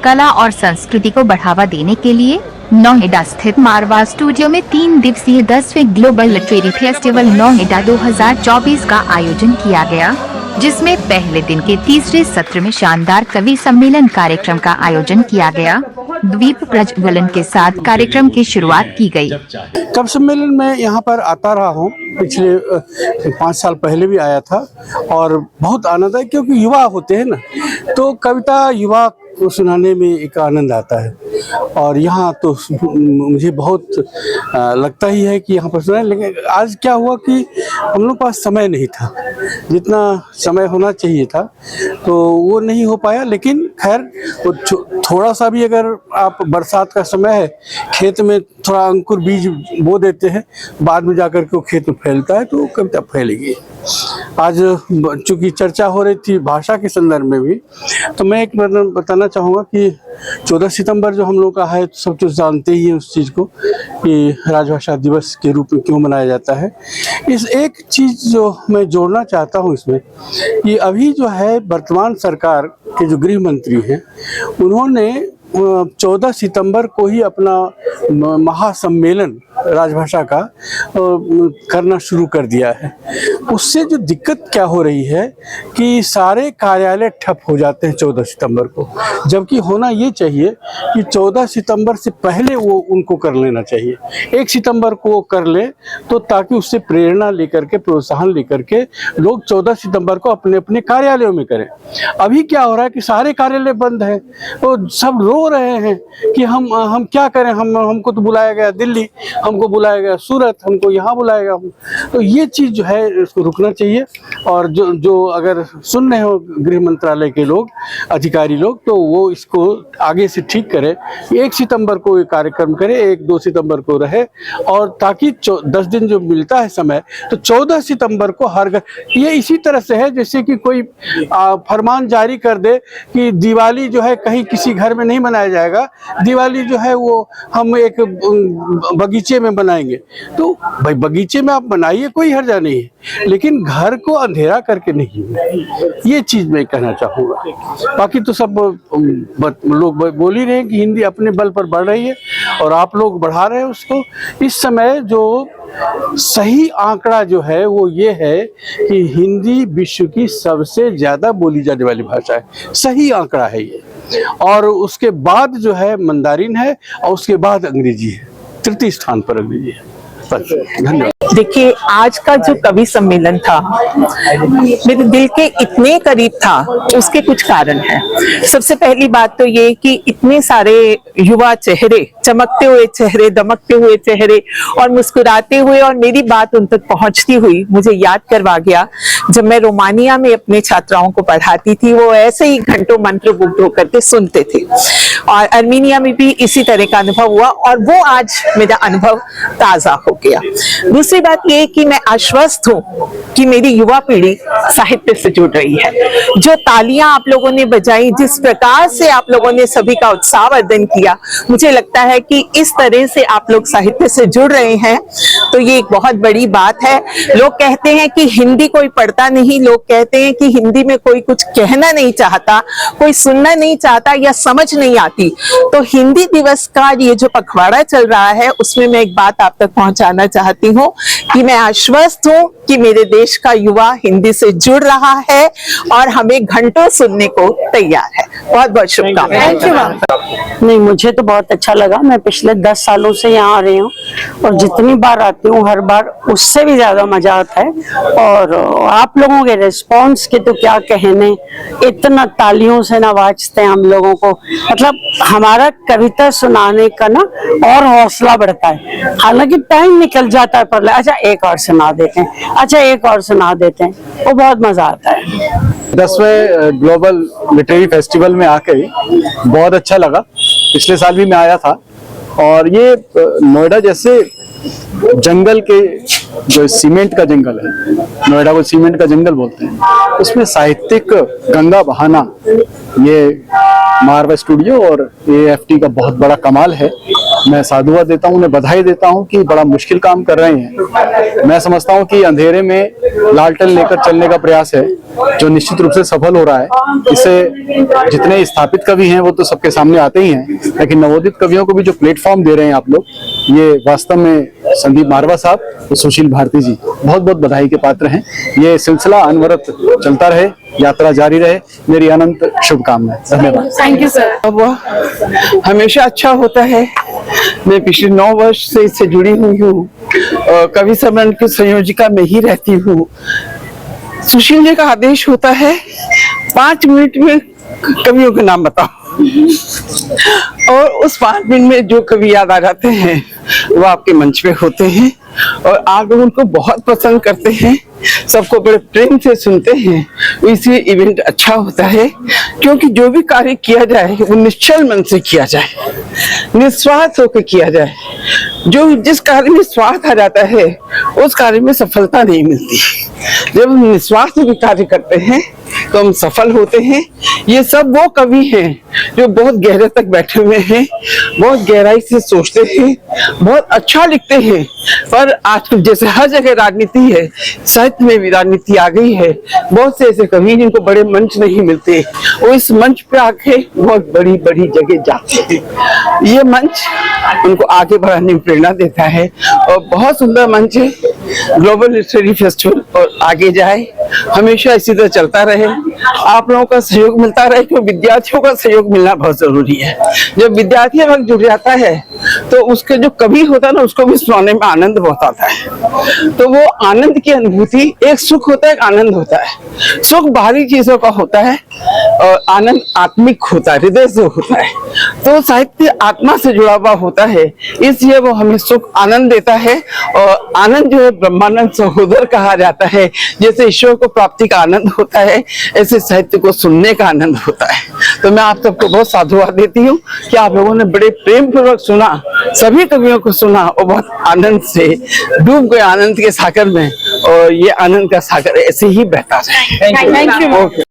कला और संस्कृति को बढ़ावा देने के लिए नोएडा स्थित मारवा स्टूडियो में 3 दिवसीय 10वें ग्लोबल लिटरेरी फेस्टिवल नोएडा 2024 का आयोजन किया गया, जिसमें पहले दिन के तीसरे सत्र में शानदार कवि सम्मेलन कार्यक्रम का आयोजन किया गया। द्वीप प्रज्वलन के साथ कार्यक्रम की शुरुआत की गई। कवि सम्मेलन में यहाँ पर आता रहा हूँ, पिछले 5 साल पहले भी आया था और बहुत आनंद है, क्योंकि युवा होते हैं ना, तो कविता युवा को सुनाने में एक आनंद आता है। और यहाँ तो मुझे बहुत लगता ही है कि यहाँ पर सुना, लेकिन आज क्या हुआ कि हम लोग पास समय नहीं था, जितना समय होना चाहिए था तो वो नहीं हो पाया। लेकिन खैर वो थोड़ा सा भी, अगर आप बरसात का समय है, खेत में थोड़ा अंकुर बीज बो देते हैं, बाद में जाकर के वो खेत में फैलता है, तो कविता फैलेगी। आज चूंकि चर्चा हो रही थी भाषा के संदर्भ में भी, तो मैं एक बताना चाहूँगा कि 14 सितंबर जो हम लोग का है, तो सब कुछ जानते ही हैं उस चीज़ को कि राजभाषा दिवस के रूप में क्यों मनाया जाता है। इस एक चीज़ जो मैं जोड़ना चाहता हूँ इसमें, कि अभी जो है वर्तमान सरकार के जो गृह मंत्री हैं, उन्होंने 14 सितंबर को ही अपना महासम्मेलन राजभाषा का करना शुरू कर दिया है। उससे जो दिक्कत क्या हो रही है कि सारे कार्यालय ठप हो जाते हैं 14 सितंबर को, जबकि होना ये चाहिए कि 14 सितंबर से पहले वो उनको कर लेना चाहिए। 1 सितंबर को वो कर ले, तो ताकि उससे प्रेरणा लेकर के, प्रोत्साहन लेकर के लोग 14 सितंबर को अपने अपने कार्यालयों में करें। अभी क्या हो रहा है कि सारे कार्यालय बंद हैं, तो सब रो रहे हैं कि हम क्या करें, हमको तो बुलाया गया दिल्ली, हमको बुलाया गया सूरत, हमको यहाँ बुलाया गया। तो ये चीज़ जो है इसको रुकना चाहिए। और जो अगर सुन रहे हो गृह मंत्रालय के लोग, अधिकारी लोग, तो वो इसको आगे से ठीक करें। 1 सितंबर को ये कार्यक्रम करे, 1-2 सितंबर को रहे, और ताकि 10 दिन जो मिलता है समय, तो 14 सितंबर को हर घर, ये इसी तरह से है जैसे कि कोई फरमान जारी कर दे कि दिवाली जो है कहीं किसी घर में नहीं मनाया जाएगा, दिवाली जो है वो हम एक बगीचे में बनाएंगे। तो भाई बगीचे में आप बनाइए, कोई हर्जा नहीं है, लेकिन घर को अंधेरा करके नहीं। ये चीज मैं कहना चाहूँगा। बाकी तो सब लोग बोल ही रहे हैं कि हिंदी अपने बल पर बढ़ रही है, और आप लोग बढ़ा रहे हैं उसको। इस समय जो सही आंकड़ा जो है वो ये है कि हिंदी विश्व की सबसे ज्यादा बोली जाने वाली भाषा है, सही आंकड़ा है ये। और उसके बाद जो है मंदारिन है, और उसके बाद अंग्रेजी है, तृतीय स्थान पर अंग्रेजी है। धन्यवाद। देखिए, आज का जो कवि सम्मेलन था मेरे दिल के इतने करीब था, उसके कुछ कारण हैं। सबसे पहली बात तो ये कि इतने सारे युवा चेहरे, चमकते हुए चेहरे, दमकते हुए चेहरे और मुस्कुराते हुए, और मेरी बात उन तक पहुंचती हुई मुझे याद करवा गया जब मैं रोमानिया में अपने छात्राओं को पढ़ाती थी। वो ऐसे ही घंटों मंत्रमुग्ध होकर के सुनते थे, और अर्मीनिया में भी इसी तरह का अनुभव हुआ, और वो आज मेरा अनुभव ताजा हो गया। दूसरी बात ये कि मैं आश्वस्त हूँ कि मेरी युवा पीढ़ी साहित्य से जुड़ रही है। जो तालियां आप लोगों ने बजाई, जिस प्रकार से आप लोगों ने सभी का उत्साहवर्धन किया, मुझे लगता है कि इस तरह से आप लोग साहित्य से जुड़ रहे हैं, तो ये एक बहुत बड़ी बात है। लोग कहते हैं कि हिंदी कोई पढ़ता नहीं, लोग कहते हैं कि हिंदी में कोई कुछ कहना नहीं चाहता, कोई सुनना नहीं चाहता या समझ नहीं आती। तो हिंदी दिवस का ये जो पखवाड़ा चल रहा है, उसमें मैं एक बात आप तक पहुंचाना चाहती हूँ कि मैं आश्वस्त हूँ कि मेरे देश का युवा हिंदी से जुड़ रहा है और हमें घंटों सुनने को तैयार है। बहुत बहुत शुभकामनाएं। नहीं, मुझे तो बहुत अच्छा लगा। मैं पिछले 10 सालों से यहाँ आ रही हूँ, और जितनी बार आती हूँ हर बार उससे भी ज्यादा मजा आता है। और आप लोगों के रिस्पॉन्स के तो क्या कहने, इतना तालियों से नवाजते हैं हम लोगों को, मतलब हमारा कविता सुनाने का ना और हौसला बढ़ता है। हालांकि टाइम निकल जाता है, पर अच्छा एक और सुना देते हैं, अच्छा एक और सुना देते हैं, वो बहुत मजा आता है। 10वें ग्लोबल लिटरेरी फेस्टिवल में आके बहुत अच्छा लगा। पिछले साल भी मैं आया था, और ये नोएडा जैसे जंगल के जो सीमेंट का जंगल है, नोएडा को सीमेंट का जंगल बोलते हैं, उसमें साहित्यिक गंगा बहाना ये मारवा स्टूडियो और AFT का बहुत बड़ा कमाल है। मैं साधुवाद देता हूँ, उन्हें बधाई देता हूँ कि बड़ा मुश्किल काम कर रहे हैं। मैं समझता हूँ कि अंधेरे में लालटेन लेकर चलने का प्रयास है जो निश्चित रूप से सफल हो रहा है। इससे जितने स्थापित कवि हैं वो तो सबके सामने आते ही हैं, लेकिन नवोदित कवियों को भी जो प्लेटफॉर्म दे रहे हैं आप लोग, ये वास्तव में संदीप मारवा साहब और सुशील भारती जी बहुत बहुत बधाई के पात्र हैं। ये सिलसिला अनवरत चलता रहे, यात्रा जारी रहे, मेरी अनंत शुभकामनाएं। धन्यवाद। Thank you sir. वह हमेशा अच्छा होता है। मैं पिछले 9 वर्ष से इससे जुड़ी हुई हूँ। कवि सम्मेलन की संयोजिका में ही रहती हूँ। सुशील जी का आदेश होता है 5 मिनट में कवियों के नाम बताओ, और उस 5 मिनट में जो कवि याद आ जाते हैं वो आपके मंच पे होते हैं और आप लोग उनको बहुत पसंद करते हैं, सबको बड़े प्रेम से सुनते हैं। इसलिए इवेंट अच्छा होता है, क्योंकि जो भी कार्य किया जाए वो निश्चल मन से किया जाए, निस्वार्थ होकर किया जाए। जिस कार्य में स्वार्थ आ जाता है उस कार्य में सफलता नहीं मिलती। जब हम निस्वार्थ होकर कार्य करते हैं तो हम सफल होते हैं। ये सब वो कवि हैं जो बहुत गहरे तक बैठे हुए हैं, बहुत गहराई से सोचते हैं, बहुत अच्छा लिखते हैं। पर आजकल जैसे हर जगह राजनीति है, साहित्य में भी राजनीति आ गई है। बहुत से ऐसे कवि जिनको बड़े मंच नहीं मिलते, वो इस मंच पे आके बहुत बड़ी बड़ी जगह जाते हैं। ये मंच उनको आगे बढ़ाने में प्रेरणा देता है और बहुत सुंदर मंच है। ग्लोबल लिटरेरी फेस्टिवल और आगे जाए, हमेशा इसी तरह चलता रहे, आप लोगों का सहयोग मिलता रहे, क्योंकि विद्यार्थियों का सहयोग मिलना बहुत जरूरी है। जब विद्यार्थी वक्त जुड़ जाता है तो उसके जो कवि होता है ना, उसको भी सुनाने में आनंद बहुत आता है। तो वो आनंद की अनुभूति, एक सुख होता है, एक आनंद होता है। सुख बाहरी चीजों का होता है और आनंद आत्मिक होता है, हृदय से होता है। तो साहित्य आत्मा से जुड़ा हुआ होता है, इसलिए वो हमें सुख आनंद देता है। और आनंद जो है ब्रह्मानंद सहोदर कहा जाता है। जैसे ईश्वर को प्राप्ति का आनंद होता है, ऐसे साहित्य को सुनने का आनंद होता है। तो मैं आप सबको बहुत साधुवाद देती हूँ कि आप लोगों ने बड़े प्रेम पूर्वक सुना, सभी कवियों को सुना और बहुत आनंद से डूब गए आनंद के सागर में, और ये आनंद का सागर ऐसे ही बहता रहे। Thank you.